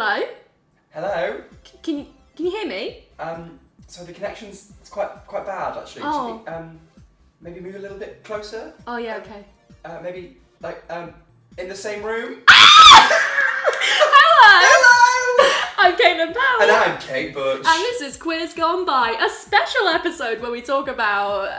Hello? Hello? Can you hear me? So the connection's quite bad actually. Oh. Should we, maybe move a little bit closer? Oh yeah, okay. Maybe like in the same room? Hello! I'm Caitlin Powell. And I'm Kate Butch. And this is Quiz Gone By, a special episode where we talk about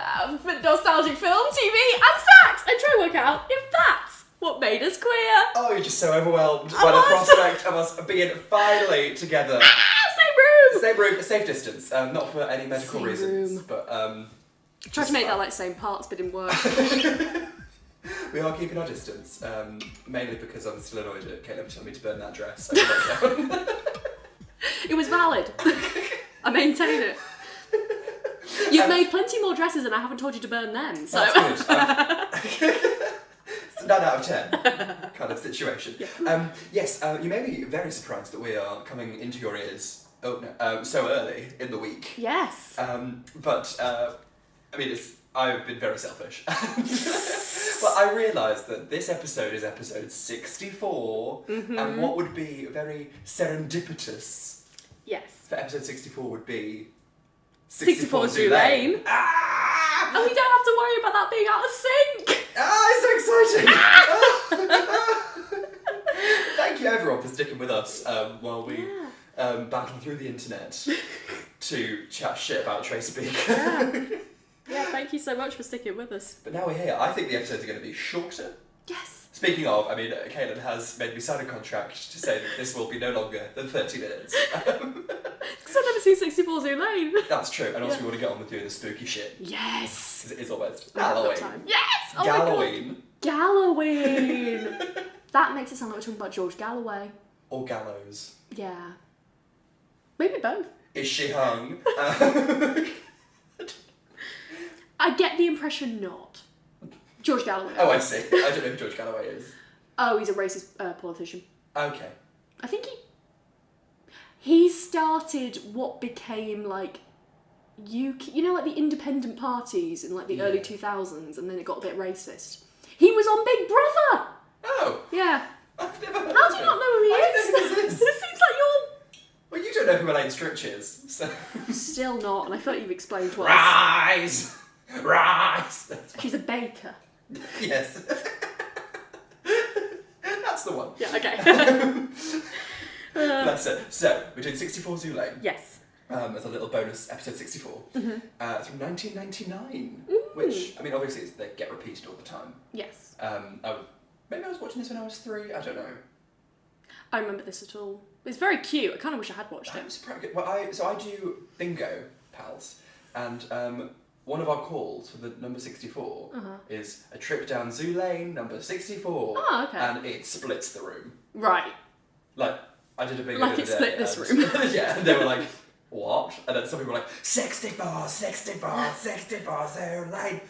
nostalgic film, TV and sex and try to work out if that's what made us queer. Oh, you're just so overwhelmed by the prospect of us being finally together. Same room! Same room, safe distance. Not for any medical Same reasons, room. but Tried to make that like same parts, but didn't work. we are keeping our distance, mainly because I'm still annoyed at Caleb telling me to burn that dress over lockdown. It was valid. I maintain it. You've made plenty more dresses and I haven't told you to burn them, so... That's good. It's a 9 out of 10 kind of situation. Yes, you may be very surprised that we are coming into your ears so early in the week. Yes. But, I mean, I've been very selfish. Well, I realised that this episode is episode 64, and what would be very serendipitous for episode 64 would be 64 Zulane. Ah! And we don't have to worry about that being out of sync. Ah, it's so exciting! Thank you everyone for sticking with us while we battle through the internet to chat shit about Tracy Beaker. Yeah, thank you so much for sticking with us. But now we're here. I think the episodes are going to be shorter. Yes. Speaking of, I mean, Caitlin has made me sign a contract to say that this will be no longer than 30 minutes. Because I've never seen 64 Zulane. That's true, and also we want to get on with doing the spooky shit. Yes. Because it is almost Halloween. Halloween. Yes! Oh Halloween. Galloween. That makes it sound like we're talking about George Galloway. Or gallows. Yeah. Maybe both. Is she hung? I get the impression not. George Galloway. Oh, I see. I don't know who George Galloway is. Oh, he's a racist politician. Okay. I think he started what became like you know, like the independent parties in like the early 2000s, and then it got a bit racist. He was on Big Brother. Oh. Yeah. I've never heard How of do you him. not know who he I is? don't know who this is. This seems like you're Well, you don't know who Elaine Stritch is, so... still not, and I feel like you've explained twice. Rise! Rise! She's a baker. Yes. That's the one. Yeah, okay. Bless it. So, we're doing 64 Zulane. Yes. As a little bonus episode 64. From 1999. Ooh. Which, I mean, obviously they get repeated all the time. Yes. Maybe I was watching this when I was 3, I don't know. I remember this at all. It's very cute. I kind of wish I had watched It it. was pretty good. Well, I do bingo, pals, and one of our calls for the number 64 is a trip down Zoo Lane, number 64. Oh, okay. And it splits the room. Right. Like, I did a bingo Like the it other split day, this and- room. Yeah, and they were like, what? And then some people were like, 64, 64, 64 Zoo Lane.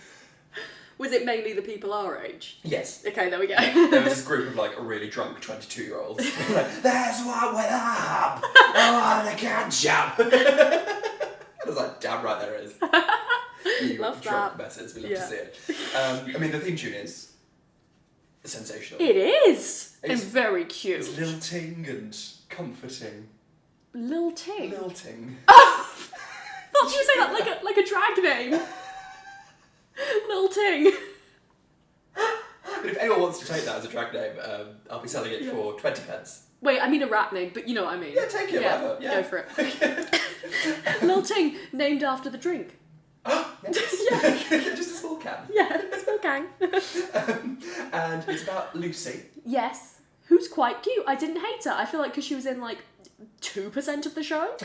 Was it mainly the people our age? Yes. Okay, there we go. There was this group of like really drunk 22-year-olds. Like, there's one with up! I want to catch up! I was like, damn right there is. You Love drunk that. messes, we love to see it. I mean, the theme tune is sensational. It is. It's very It's cute. lilting and comforting. Lilting? Lilting. Thought you were saying that like a drag name. Lilting. But if anyone wants to take that as a drag name, I'll be selling it for 20 pence. Wait, I mean a rap name, but you know what I mean. Yeah, take it, whatever. Yeah. Go for it. Lilting, named after the drink. Just a small can. Yeah, small gang. And it's about Lucy. Yes. Who's quite cute. I didn't hate her. I feel like because she was in like 2% of the show.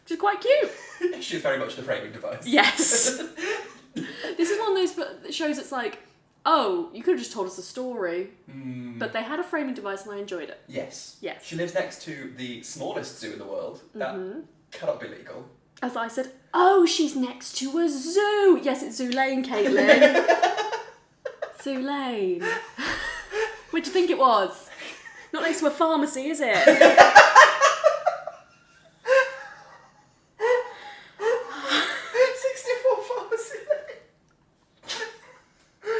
She's quite cute. She's very much the framing device. Yes. This is one of those shows that's like, oh, you could have just told us a story. But they had a framing device and I enjoyed it. Yes. Yes. She lives next to the smallest zoo in the world. That cannot be legal. As I said, oh, she's next to a zoo. Yes, it's Zoo Lane, Caitlin. Zoo Lane. What do you think it was? Not next to a pharmacy, is it? 64 pharmacy.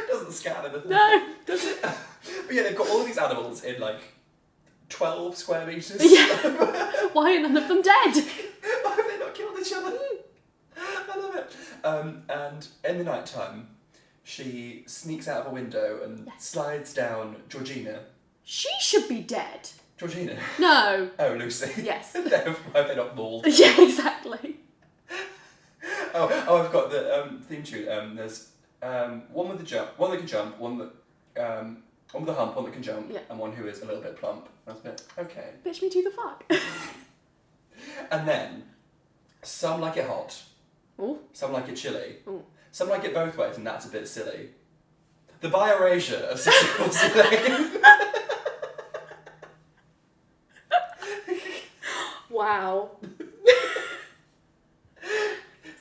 Doesn't scan anything. No, does it? But yeah, they've got all of these animals in like 12 square metres. Yeah. Why are none of them dead? Why have they not killed each other? I love it. And in the night time, she sneaks out of a window and slides down Georgina. She should be dead. Georgina? No. Oh, Lucy. Yes. Why have they not mauled? Yeah, exactly. Oh, I've got the theme tune. There's one with the jump, one that can jump, one with a hump, one that can jump, and one who is a little bit plump. I was a bit, okay. Bitch me to the fuck. And then, some like it hot. Ooh. Some like it chilly. Ooh. Some like it both ways, and that's a bit silly. The bi-erasure of Sixty Lane. Wow.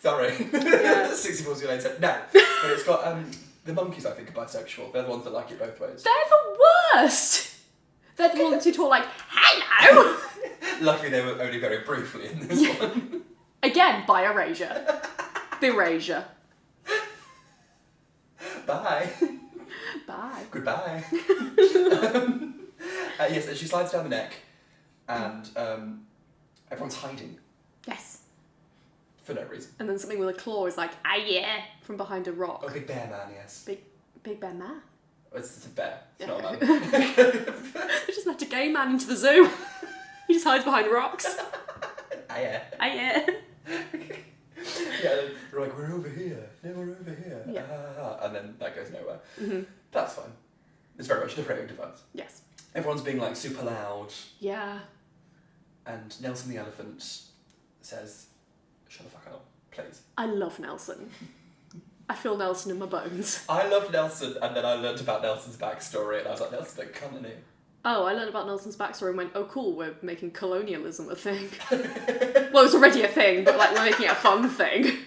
Sorry. Yeah. 64 Lane said no. But it's got the monkeys, I think, are bisexual. They're the ones that like it both ways. They're the worst. They're the ones who talk like, hello. Luckily, they were only very briefly in this one. Again, by erasure. Berasure. Bye. Bye. Goodbye. Yes, and she slides down the neck, and everyone's hiding. Yes. For no reason. And then something with a claw is like, ah yeah, from behind a rock. Oh, big bear man, yes. Big bear man. It's a bear. It's not a man. They just let a gay man into the zoo. He just hides behind rocks. Ah yeah. Ah yeah. Yeah, they're like, we're over here. No, we're over here. Yeah. And then that goes nowhere. Mm-hmm. That's fine. It's very much the framing device. Yes. Everyone's being like super loud. Yeah. And Nelson the elephant says, shut the fuck up, please. I love Nelson. I feel Nelson in my bones. I loved Nelson, and then I learned about Nelson's backstory, and I was like, Nelson's a cunt, isn't he? Oh, I learned about Nelson's backstory and went, oh cool, we're making colonialism a thing. Well, it's already a thing, but like we're making it a fun thing.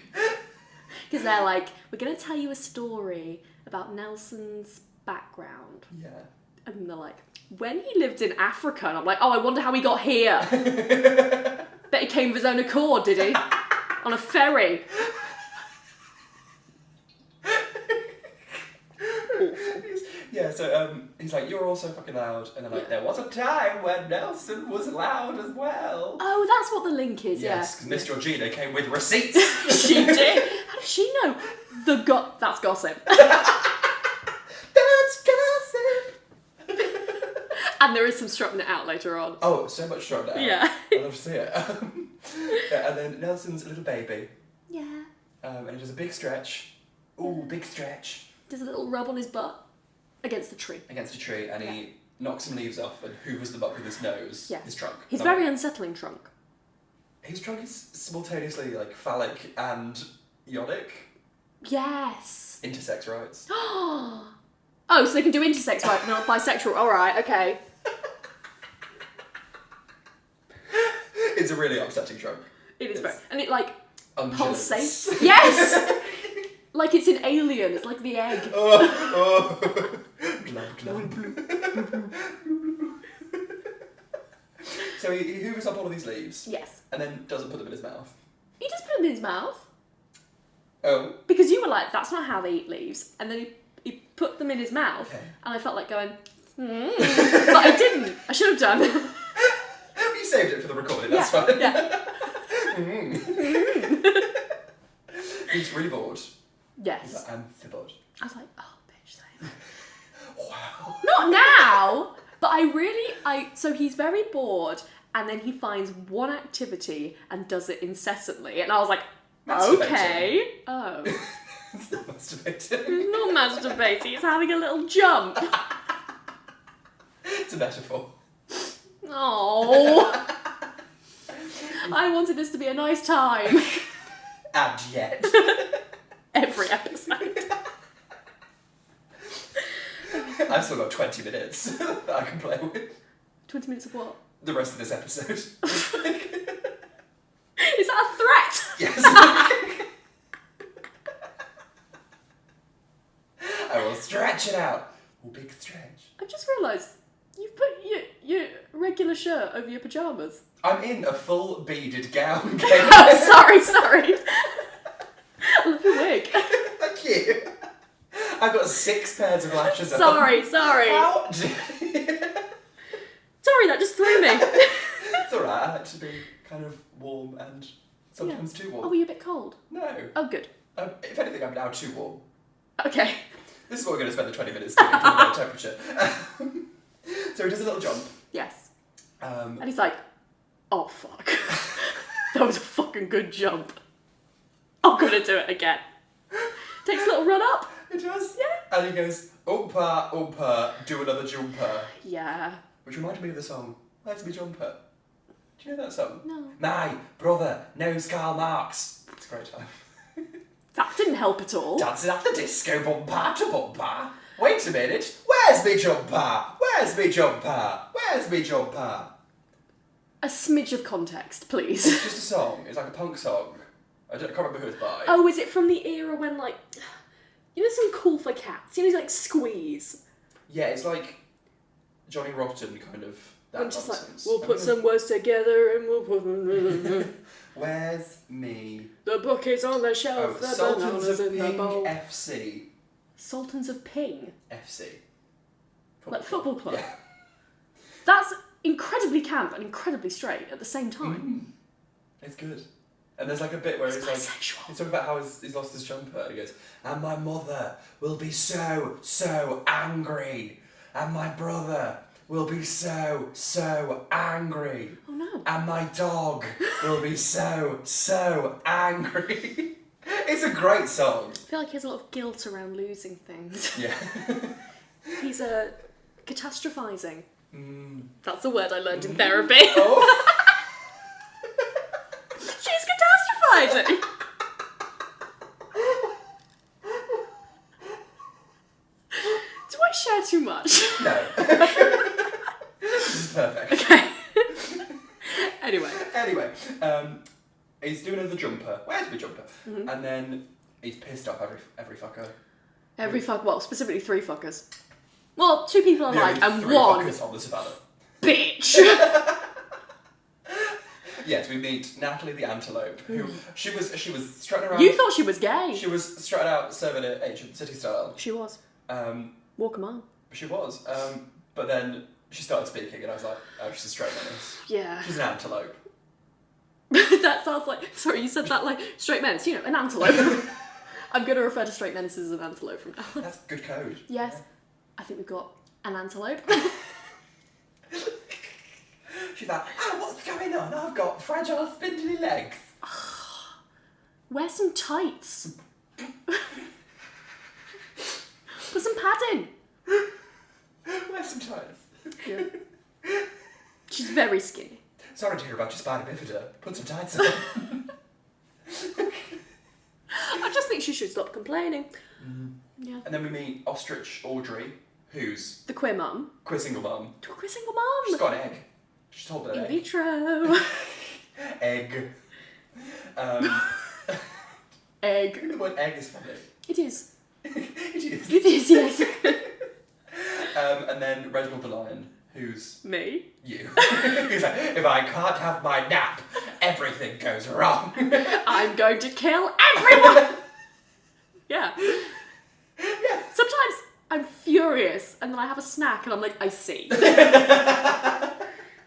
Because they're like, we're going to tell you a story about Nelson's background. Yeah. And they're like, when he lived in Africa, and I'm like, oh, I wonder how he got here. Bet he came of his own accord, did he? On a ferry. Awful. Yeah, so he's like, you're all so fucking loud, and they're like, there was a time when Nelson was loud as well. Oh, that's what the link is, yes, because Miss Georgina came with receipts. She did. How does she know? That's gossip. That's gossip. And there is some strutting it out later on. Oh, so much strong now. Yeah. I love to see it. Yeah, and then Nelson's a little baby. Yeah. And he does a big stretch. Ooh, big stretch. Does a little rub on his butt against the tree. Against a tree, and he knocks some leaves off and hoovers them up with his nose. Yeah. His trunk. He's very unsettling trunk. His trunk is simultaneously like phallic and yonic. Yes. Intersex rights. Oh, so they can do intersex, right? Not bisexual. All right, okay. It's a really upsetting trunk. It is very, and it like Undulates. pulsates. Yes. Like it's an alien. It's like the egg. Oh. Glub, glub. So he hoovers up all of these leaves. Yes. And then doesn't put them in his mouth. He just put them in his mouth. Oh. Because you were like, that's not how they eat leaves. And then he put them in his mouth. Okay. And I felt like going, But I didn't. I should have done. You saved it for the recording, that's fine. Yeah. He's really bored. Yes. He's like, I'm so bored. I was like, oh, bitch, same. Wow. Not now! But so he's very bored, and then he finds one activity and does it incessantly. And I was like, okay. Oh. It's not masturbating. He's not masturbating, he's having a little jump. It's a metaphor. Oh. I wanted this to be a nice time. And yet. Every episode. I've still got 20 minutes that I can play with. 20 minutes of what? The rest of this episode. Is that a threat? Yes. I will stretch it out. Oh, big stretch. I've just realised you've put your regular shirt over your pyjamas. I'm in a full beaded gown. Oh, sorry. I love your wig. Thank you. I've got 6 pairs of lashes. Sorry. How? Sorry, that just threw like to be kind of warm and sometimes too warm. Oh, were you a bit cold? No. Oh, good. If anything, I'm now too warm. Okay. This is what we're going to spend the 20 minutes doing, talking about temperature. So he does a little jump. Yes. And he's like, oh, fuck. That was a fucking good jump. I'm going to do it again. Takes a little run up. It does. Yeah. And he goes, oompa, oompa, do another jumper. Yeah. Which reminded me of the song, Where's Me Jumper? Do you know that song? No. My brother knows Karl Marx. It's a great time. That didn't help at all. Dancing at the disco, bumper to bumper. Wait a minute, where's me jumper? Where's me jumper? Where's me jumper? A smidge of context, please. It's just a song. It's like a punk song. I can't remember who it's by. Oh, is it from the era when, like, you know, some Cool for Cats? You know, like Squeeze. Yeah, it's like Johnny Rotten kind of. That I'm just like, nonsense. we'll put some words together and we'll put. Where's me? The book is on the shelf. The Sultans bananas of in the Ping bowl. FC. Sultans of Ping, FC. like football club. Yeah. That's incredibly camp and incredibly straight at the same time. It's good. And there's like a bit where It's he's like, bisexual. he's talking about how he's lost his jumper, and he goes, and my mother will be so, so angry, and my brother will be so, so angry, Oh no. and my dog will be so, so angry. It's a great song. I feel like he has a lot of guilt around losing things. Yeah. He's catastrophizing. That's the word I learned in therapy. Oh. She's catastrophizing. Do I share too much? No. This is perfect. Okay. Anyway. He's doing another jumper. Where's my jumper? And then he's pissed off every fucker. Every fuck, well, specifically 3 fuckers. Well, 2 people are like, and 3 one fuckers on the savannah. bitch. Yes, we meet Natalie the antelope, who she was strutting around. You thought she was gay. She was strutting out serving it ancient city style. She was. Walk 'em on. She was. But then she started speaking, and I was like, oh, she's a straight menace. Yeah. She's an antelope. That sounds like, sorry, you said that like straight menace, you know, an antelope. I'm going to refer to straight menaces as an antelope from now on. That's good code. Yes. I think we've got an antelope. She's like, oh, what's going on? I've got fragile, spindly legs. Wear some tights. Put some padding. Wear some tights. Yeah. She's very skinny. Sorry to hear about your spina bifida. Put some tights on. I just think she should stop complaining. Yeah. And then we meet Ostrich Audrey, who's The queer mum. queer single mum. Queer single mum. She's got an egg. She's told an In egg. vitro. Egg. Egg. I think the word egg is funny. It is. It is. It is, yes. And then Reginald the Lion, who's Me. you. He's like, if I can't have my nap, everything goes wrong. I'm going to kill everyone. Yeah. Yeah. Sometimes I'm furious and then I have a snack and I'm like, I see.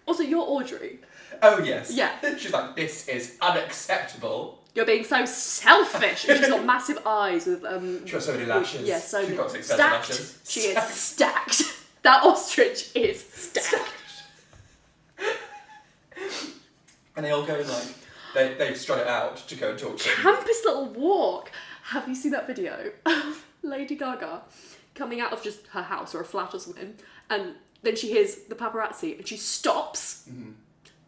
Also, you're Audrey. Oh, yes. Yeah. She's like, this is unacceptable. You're being so selfish. And she's got massive eyes with She's got so many lashes. Yes, so She's many. got 6 sets of Stacked. lashes. She is stacked. That ostrich is stacked. And they all go and like, they've strut it out to go and talk to him. Campus little walk. Have you seen that video of Lady Gaga coming out of just her house or a flat or something, and then she hears the paparazzi and she stops,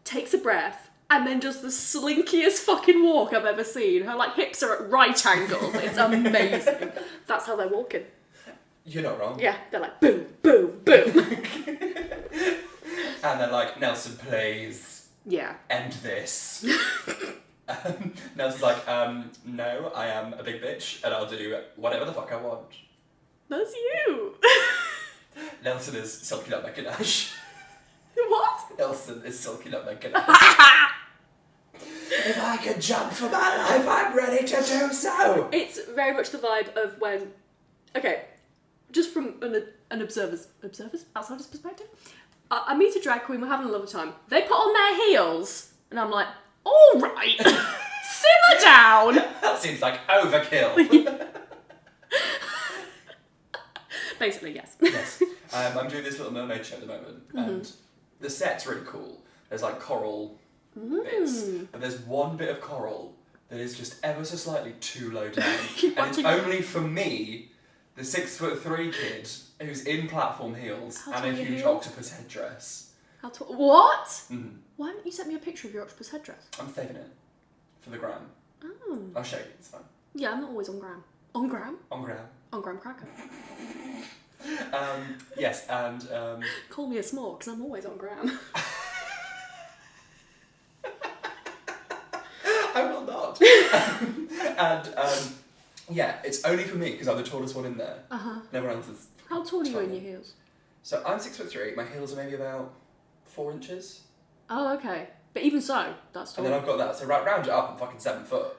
takes a breath, and then does the slinkiest fucking walk I've ever seen. Her like hips are at right angles. It's amazing. That's how they're walking. You're not wrong. Yeah, they're like boom, boom, boom. And they're like, Nelson, please Yeah. end this. Nelson's like, no, I am a big bitch and I'll do whatever the fuck I want. That's you. Nelson is silking up my ganache. What? Nelson is silking up my ganache. If I can jump for my life, I'm ready to do so. It's very much the vibe of when, okay, just from an observer's outsider's perspective, I meet a drag queen, we're having a lovely time. They put on their heels, And I'm like, all right, simmer down. That seems like overkill. Basically, yes. Yes. I'm doing this Little Mermaid show at the moment, and the set's really cool. There's like coral bits, but there's one bit of coral that is just ever so slightly too low down, and it's only for me, the 6'3" kid who's in platform heels and a huge octopus headdress. What? Mm. Why haven't you sent me a picture of your octopus headdress? I'm saving it for the gram. Oh. I'll show you. It's fine. Yeah, I'm not always on gram. On gram? On gram. On gram cracker. Yes, and call me a small because I'm always on gram. I will not. Yeah, it's only for me because I'm the tallest one in there. Uh-huh. No one else is. How tall are you in your heels? So I'm 6'3". My heels are maybe about 4 inches. Oh, okay. But even so, that's tall. And then I've got that. So round it up, I'm fucking 7 foot.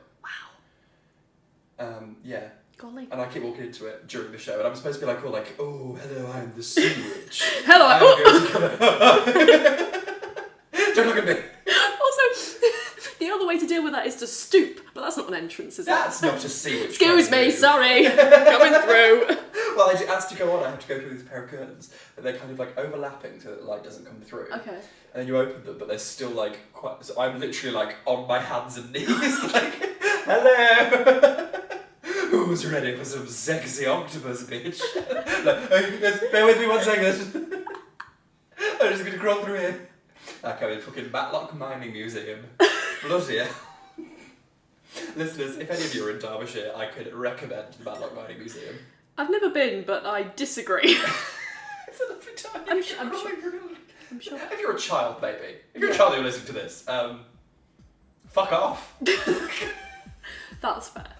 Wow. Yeah. Golly. And I keep walking into it during the show, and I'm supposed to be like, oh, hello, I'm the sewage. Hello, Don't look at me. Also, the other way to deal with that is to stoop, but that's not an entrance, is it? That's not a sewage. Excuse me, sorry. Coming through. Well, as to go on, I have to go through this pair of curtains, but they're kind of like overlapping so that the light doesn't come through. Okay. And then you open them, but they're still like quite. So I'm literally like on my hands and knees, like, hello. Who's ready for some sexy octopus, bitch? Like, bear with me 1 second. I'm just gonna crawl through here. Like I'm in fucking Matlock Mining Museum. Bloody hell. Listeners, if any of you are in Derbyshire, I could recommend the Matlock Mining Museum. I've never been, but I disagree. It's a lovely time. I'm sure. If you're a child, maybe. If you're a child and you're listening to this, fuck off. That's fair.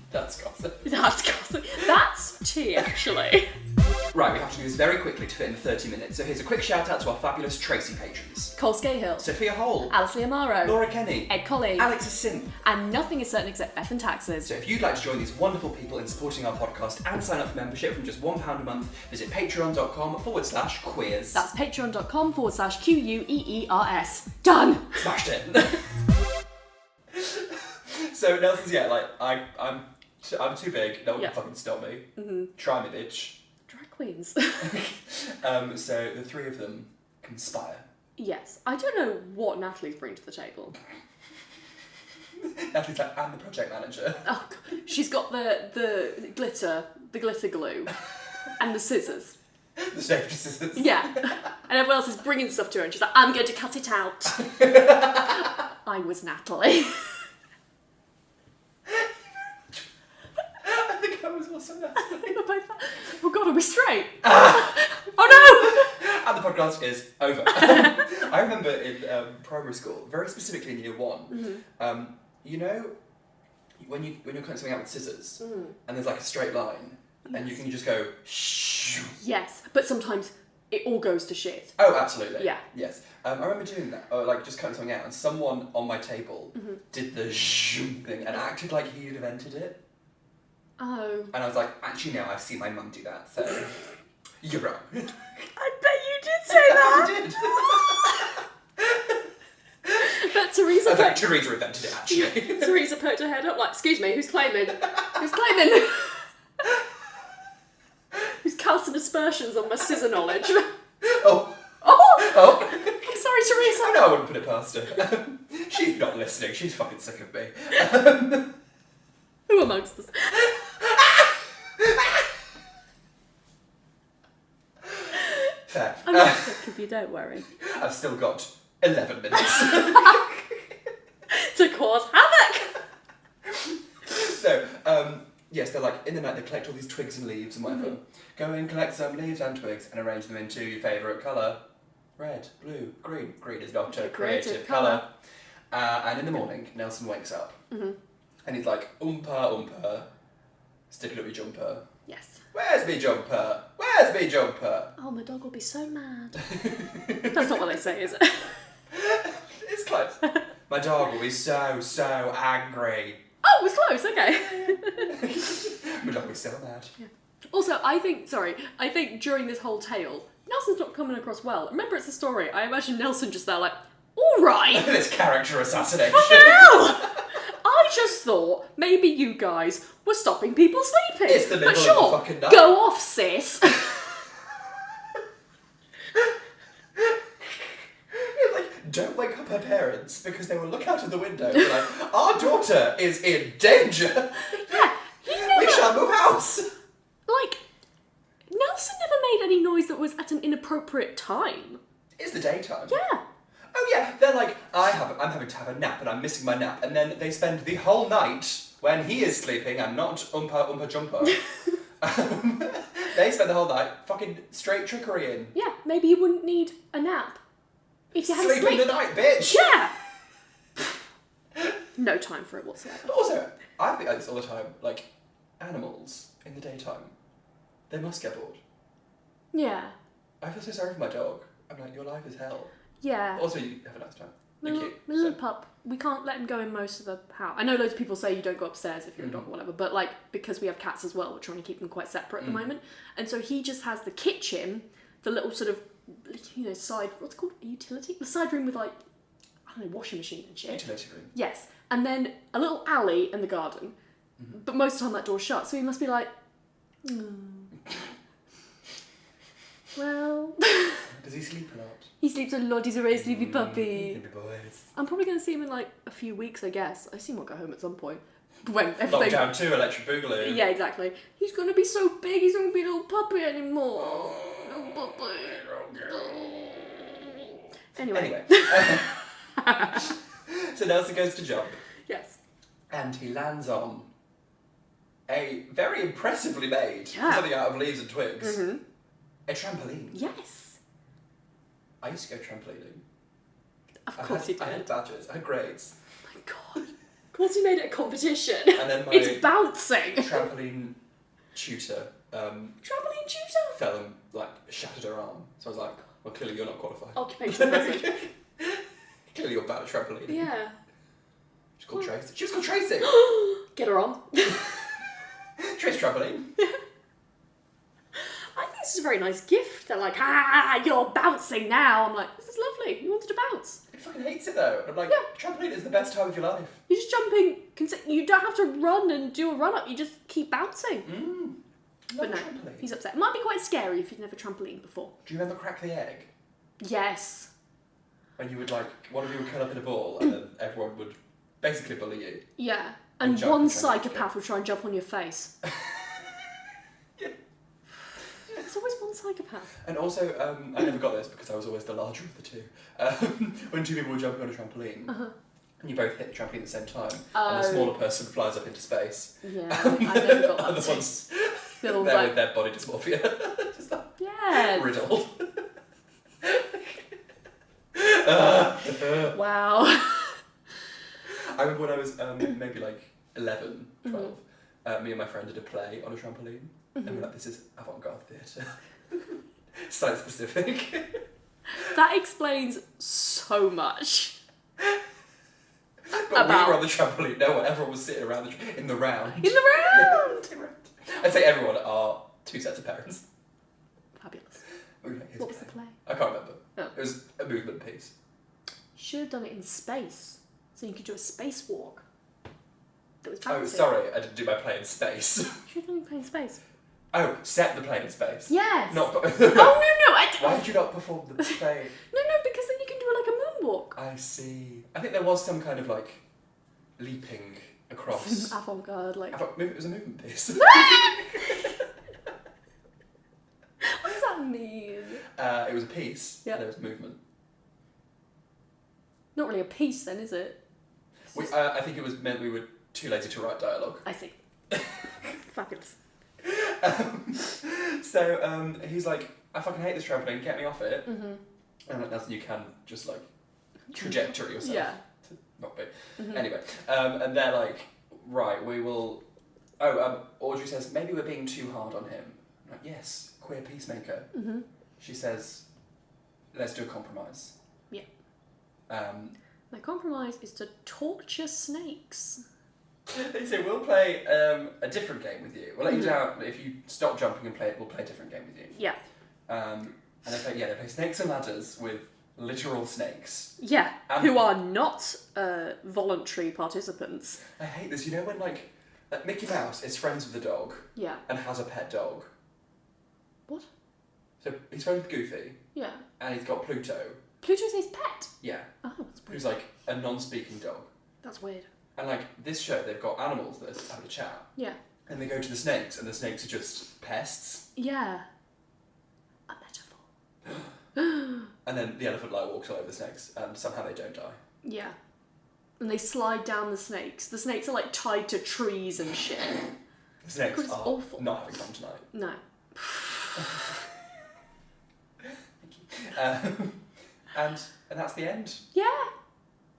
That's gossip. That's gossip. That's tea, actually. Right, we have to do this very quickly to fit in 30 minutes. So here's a quick shout out to our fabulous TRACY patrons. Cole Scahill. Sofia Hole. Lia Maro. Laura Kenny. Ed Colley. Alex is Simp. And nothing is certain except Beth and taxes. So if you'd like to join these wonderful people in supporting our podcast and sign up for membership from just £1 a month, visit patreon.com/queers. That's patreon.com/QUEERS. Done! Smashed it. So Nelson's, I'm too big, no one can fucking stop me. Mm-hmm. Try me, bitch. Drag queens. So the three of them conspire. Yes. I don't know what Natalie's bringing to the table. Natalie's like, I'm the project manager. Oh, God. She's got the glitter glue, and the scissors. The safety scissors. Yeah. And everyone else is bringing stuff to her, and she's like, I'm going to cut it out. I was Natalie. I think I was also Natalie. Oh God, are we straight? Oh no! And the podcast is over. I remember in primary school, very specifically in year 1, you know, when you're cutting something out with scissors, and there's like a straight line, and you can just go shh. Yes, but sometimes it all goes to shit. Oh, absolutely. Yeah. Yes. I remember doing that, or like just cutting something out, and someone on my table did the shh thing and acted like he'd invented it. Oh. And I was like, actually, no, I've seen my mum do that, so you're wrong. I bet you did say that. I did. But Teresa. I think Teresa invented it, actually. Teresa poked her head up like, excuse me, who's claiming? Who's claiming? Who's casting aspersions on my scissor knowledge? Oh. Sorry, Teresa. No, I wouldn't put it past her. She's not listening. She's fucking sick of me. Who amongst us? Fair. I'm not sick of you, don't worry. I've still got 11 minutes. To cause havoc! So, yes, they're like, in the night they collect all these twigs and leaves and whatever. Go and collect some leaves and twigs and arrange them into your favourite colour. Red, blue, green. Green is not a creative colour. And in the morning, Nelson wakes up. And he's like, oompa, sticking up your jumper. Yes. Where's me jumper? Where's me jumper? Oh, my dog will be so mad. That's not what they say, is it? It's close. My dog will be so angry. Oh, it was close, okay. My dog will be so mad. Yeah. Also, I think during this whole tale, Nelson's not coming across well. Remember, it's a story. I imagine Nelson just there like, All right. This character assassination. Hell! I just thought maybe you guys were stopping people sleeping. It's the middle but sure, of the fucking night. Go off, sis. Don't wake up her parents because they will look out of the window and be like, our daughter is in danger. Yeah, We shall move house. Like, Nelson never made any noise that was at an inappropriate time. It's the daytime. Yeah. Oh yeah, they're like, I'm having to have a nap and I'm missing my nap. And then they spend the whole night when he is sleeping and not Oompa Jumper. They spend the whole night fucking straight trickery in. Yeah, maybe you wouldn't need a nap. If you had Sleep in the night, bitch! Yeah! No time for it whatsoever. But also, I think like this all the time, like, animals in the daytime, they must get bored. Yeah. I feel so sorry for my dog. I'm like, your life is hell. Yeah. But also, you have a nice time. You're cute. My little pup, we can't let him go in most of the house. I know loads of people say you don't go upstairs if you're a dog or whatever, but like, because we have cats as well, we're trying to keep them quite separate at the moment. And so he just has the kitchen, the little sort of, you know, side, what's it called? A utility? The side room with like, I don't know, washing machine and shit. Utility room. Yes. And then a little alley in the garden. But most of the time that door's shut, so he must be like, well... Does he sleep a lot? He sleeps a lot, he's a very sleepy puppy. Sleepy boys. I'm probably going to see him in like a few weeks, I guess. I assume he'll go home at some point. When Lockdown 2, Electric Boogaloo. Yeah, exactly. He's going to be so big, he's not going to be a little puppy anymore. Little puppy. Anyway. So Nelson goes to jump. Yes. And he lands on a very impressively made, something out of leaves and twigs, a trampoline. Yes. I used to go trampolining. Of course you did. I had badges, I had grades. Oh my god. Of course you made it a competition. And then my it's bouncing. trampoline tutor Trampoline tutor? fell and like shattered her arm. So I was like, well, clearly you're not qualified. Occupational hazard. Clearly you're bad at trampolining. Yeah. She's called Tracy. She was called Tracy! Get her on. Trace trampoline. I think this is a very nice gift. They're like, you're bouncing now. I'm like, this is lovely. You wanted to bounce. He fucking hates it though. I'm like, trampoline is the best time of your life. You're just jumping. You don't have to run and do a run up. You just keep bouncing. But no, trampoline. he's upset. It might be quite scary if you've never trampolined before. Do you remember Crack the Egg? Yes. When you would like, one of you would curl up in a ball and then everyone would basically bully you. Yeah. And jump one and try and psychopath would try and jump on your face. Yeah. There's always one psychopath. And also, I never got this because I was always the larger of the two. When two people were jumping on a trampoline, and you both hit the trampoline at the same time, and the smaller person flies up into space. Yeah, I never got that. And the ones The other there one's with their body dysmorphia. Just like yes. riddled. Wow. I remember when I was maybe like 11, 12, me and my friend did a play on a trampoline, and we were like, this is avant-garde theatre. Site specific. That explains so much. But we were on the trampoline, no one, everyone was sitting around in the round. In the round! I'd say everyone are two sets of parents. Fabulous. What was the play? I can't remember. Oh. It was a movement piece. You should have done it in space, so you could do a spacewalk. That was Oh, fancy. sorry, I didn't do my play in space. You should have done it in space. Oh, set the play in space. Yes. Not. Oh no! Why did you not perform the play? No, because then you can do it like a moonwalk. I see. I think there was some kind of like leaping across. Avant-garde, like. I thought maybe it was a movement piece. What does that mean? It was a piece. Yeah. And there was movement. Not really a piece, then, is it? I think it was meant we were too lazy to write dialogue. I see. Fabulous. So he's like, I fucking hate this trampoline, get me off it. And I'm like, Nelson, you can just like trajectory yourself. Yeah. To not be. Anyway, and they're like, right, we will. Audrey says, maybe we're being too hard on him. I'm like, yes, queer peacemaker. She says, let's do a compromise. Yeah. My compromise is to torture snakes. They say, we'll play a different game with you. We'll let you down. If you stop jumping and play it, we'll play a different game with you. Yeah. And they play snakes and ladders with literal snakes. Yeah, And- who are not voluntary participants. I hate this. You know when like Mickey Mouse is friends with the dog Yeah. and has a pet dog. What? So he's friends with Goofy Yeah. and he's got Pluto. Pluto's his pet? Yeah. Oh, that's weird. Who's like a non-speaking dog. That's weird. And like this show, they've got animals that have a chat. Yeah. And they go to the snakes, and the snakes are just pests. Yeah. A metaphor. And then the elephant like walks all over the snakes, and somehow they don't die. Yeah. And they slide down the snakes. The snakes are like tied to trees and shit. The snakes It's are awful. not having fun tonight. No. And that's the end. Yeah.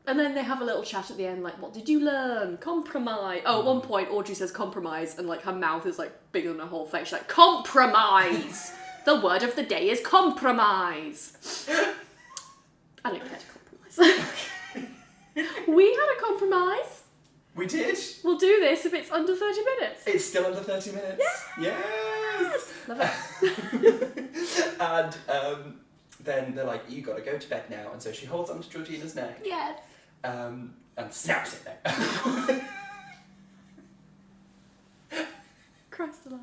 And then they have a little chat at the end, like, what did you learn? Compromise. Oh, at one point, Audrey says compromise, and like her mouth is like bigger than her whole face. She's like, compromise! The word of the day is compromise. I don't care to compromise. We had a compromise. We did. We'll do this if it's under 30 minutes. It's still under 30 minutes. Yes. Love it. And then they're like, you gotta go to bed now. And so she holds onto Georgina's neck. Yes. And snaps it there. Christ alive.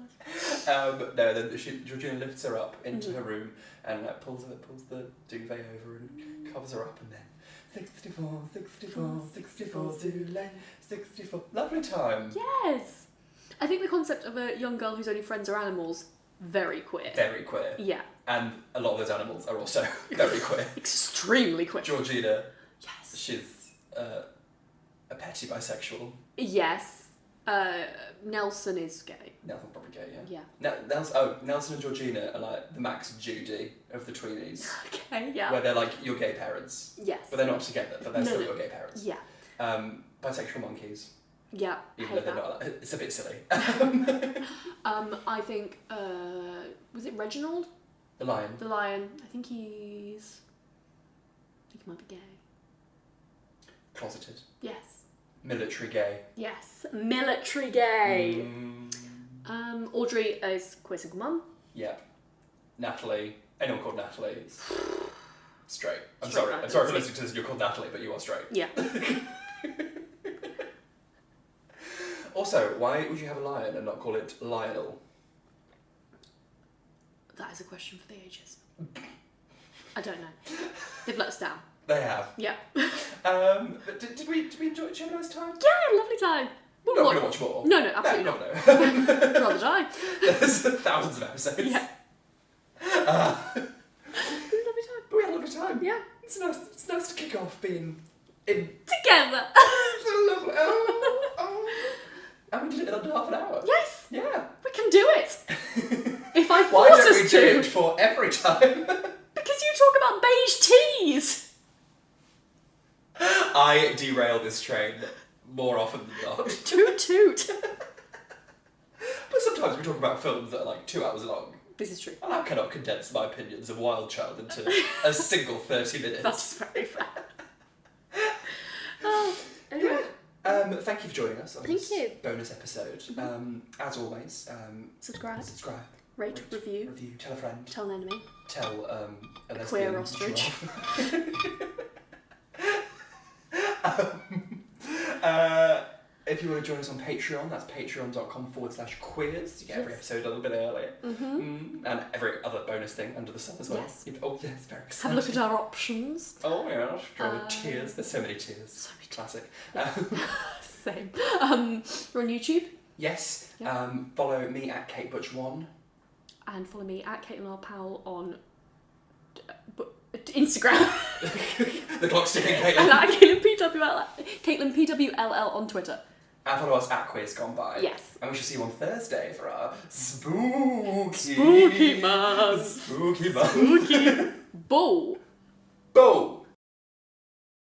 No, then Georgina lifts her up into her room and pulls the duvet over and covers her up, and then 64, 64, 64, Zule, 64. Lovely time. Yes. I think the concept of a young girl whose only friends are animals, very queer. Very queer. Yeah. And a lot of those animals are also very queer. Extremely queer. Georgina, Yes. she's a petty bisexual. Yes. Nelson is gay. Nelson's probably gay, yeah. Yeah. Nelson and Georgina are like the Max and Judy of the tweenies. Okay, yeah. Where they're like your gay parents. Yes. But they're not together, but they're No, still no. your gay parents. Yeah. Bisexual monkeys. Yeah. Even though they're not. It's a bit silly. I think, was it Reginald? The lion. The lion. I think he might be gay. Closeted. Yes. Military gay. Yes. Military gay. Mm, Audrey is queer single mum. yeah. Natalie. Anyone called Natalie is straight. I'm Straight sorry. man, I'm sorry for see. listening to this. You're called Natalie, but you are straight. Yeah. Also, why would you have a lion and not call it Lionel? That is a question for the ages. I don't know. They've let us down. They have. Yeah. But did we enjoy? Did you have a nice time? Yeah, lovely time. We're not going to watch more. No, absolutely not. No. Rather die. There's thousands of episodes. Yeah. Lovely Lovely But we had a lovely time. time. Yeah. It's nice to kick off being in Together. so lovely. And we did it in under half an hour. Yes. Yeah. We can do it. If I Why force don't we us do to. it for every time? Because you talk about beige teas. I derail this train more often than not. Toot toot. But sometimes we talk about films that are like 2 hours long. This is true. And I cannot condense my opinions of Wild Child into a single 30 minutes. That's very fair. Oh, anyway. Thank you for joining us on Thank this you. bonus episode. As always, Subscribe. Rate, Review. tell a friend, Tell an enemy. tell a Queer lesbian ostrich. If you want to join us on Patreon, that's patreon.com/queers. You get every episode a little bit earlier. And every other bonus thing under the sun as well. Yes. Oh, yes, very Have exciting. a look at our options. Oh, yeah, draw the tears. There's so many tears. So many Classic. Same. We're on YouTube. Yes. Yeah. Follow me at Kate Butch 1. And follow me at Caitlin Powell on Instagram. The clock's ticking, And Caitlin. at Caitlin PWLL on Twitter. And follow us at Quiz Gone By. Yes. And we shall see you on Thursday for our spooky Spooky month. Spooky month. Spooky. Bull. Boom.